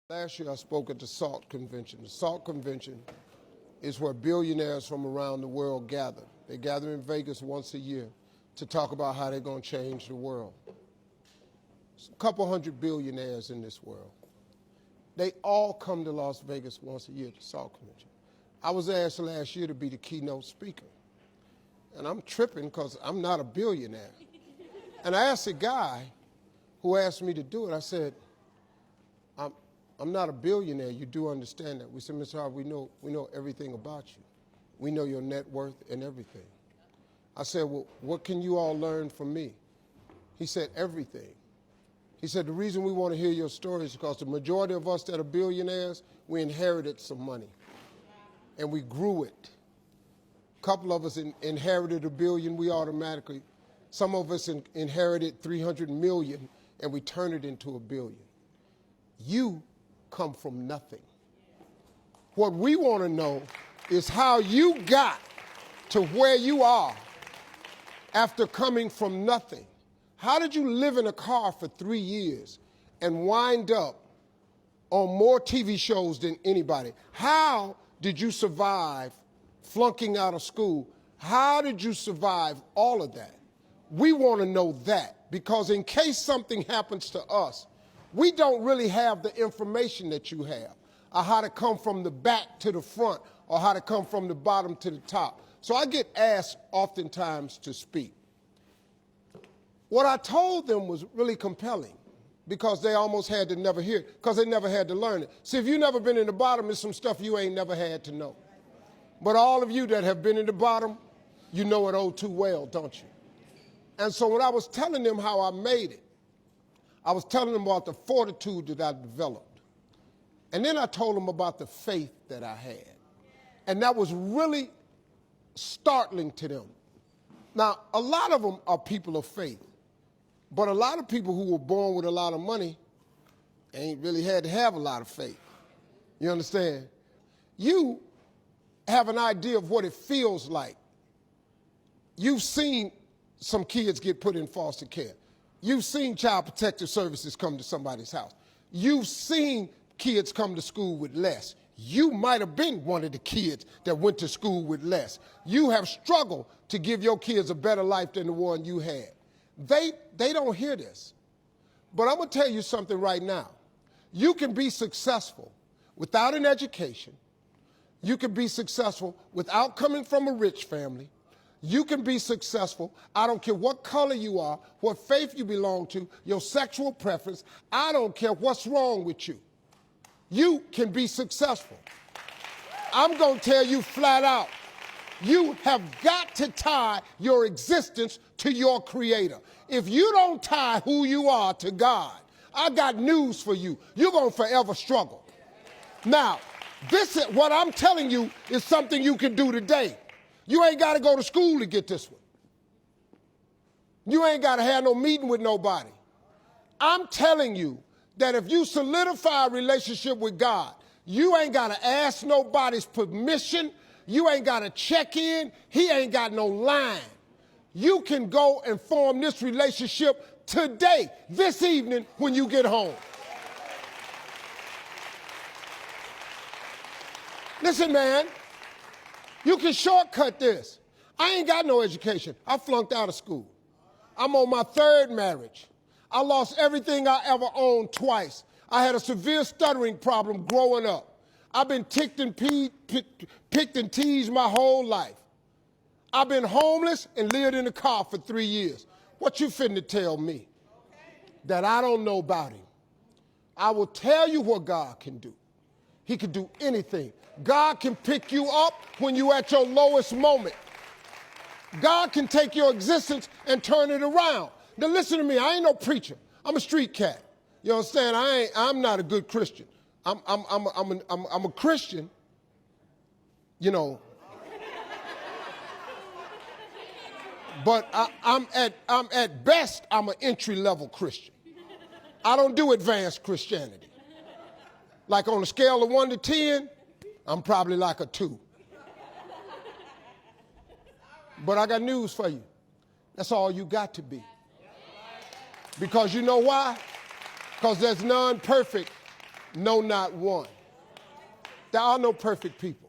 Last year I spoke at the SALT Convention. The SALT Convention is where billionaires from around the world gather. They gather in Vegas once a year to talk about how they're going to change the world. There's a couple hundred billionaires in this world. They all come to Las Vegas once a year at the SALT Convention. I was asked last year to be the keynote speaker. And I'm tripping because I'm not a billionaire. And I asked a guy who asked me to do it, I said, I'm not a billionaire. You do understand that. We said, Mr. Harvey, we know everything about you. We know your net worth and everything. I said, well, what can you all learn from me? He said, everything. He said, the reason we want to hear your story is because the majority of us that are billionaires, we inherited some money. And we grew it. A couple of us inherited $1 billion, some of us inherited 300 million, and we turned it into $1 billion. You come from nothing. What we want to know is how you got to where you are after coming from nothing. How did you live in a car for 3 years and wind up on more TV shows than anybody? How did you survive flunking out of school? How did you survive all of that? We want to know that, because in case something happens to us, we don't really have the information that you have, or how to come from the back to the front, or how to come from the bottom to the top. So I get asked oftentimes to speak. What I told them was really compelling, because they almost had to never hear it, because they never had to learn it. See, if you've never been in the bottom, there's some stuff you ain't never had to know. But all of you that have been in the bottom, you know it oh too well, don't you? And so when I was telling them how I made it, I was telling them about the fortitude that I developed. And then I told them about the faith that I had. And that was really startling to them. Now, a lot of them are people of faith. But a lot of people who were born with a lot of money ain't really had to have a lot of faith. You understand? You have an idea of what it feels like. You've seen some kids get put in foster care. You've seen Child Protective Services come to somebody's house. You've seen kids come to school with less. You might have been one of the kids that went to school with less. You have struggled to give your kids a better life than the one you had. They don't hear this. But I'm going to tell you something right now. You can be successful without an education. You can be successful without coming from a rich family. You can be successful. I don't care what color you are, what faith you belong to, your sexual preference. I don't care what's wrong with you. You can be successful. I'm going to tell you flat out, you have got to tie your existence to your Creator. If you don't tie who you are to God, I got news for you. You're going to forever struggle. Now, this is what I'm telling you is something you can do today. You ain't got to go to school to get this one. You ain't got to have no meeting with nobody. I'm telling you that if you solidify a relationship with God, you ain't got to ask nobody's permission. You ain't got to check in. He ain't got no line. You can go and form this relationship today, this evening, when you get home. Listen, man. You can shortcut this. I ain't got no education. I flunked out of school. I'm on my 3rd marriage. I lost everything I ever owned twice. I had a severe stuttering problem growing up. I've been picked and teased my whole life. I've been homeless and lived in a car for 3 years. What you finna tell me that I don't know about him? I will tell you what God can do. He can do anything. God can pick you up when you're at your lowest moment. God can take your existence and turn it around. Now listen to me, I ain't no preacher. I'm a street cat. You understand? I'm not a good Christian. I'm a Christian, you know. But I'm at best, I'm an entry-level Christian. I don't do advanced Christianity. Like on a scale of 1 to 10, I'm probably like a 2. But I got news for you. That's all you got to be. Because you know why? Because there's none perfect No, not one. There are no perfect people.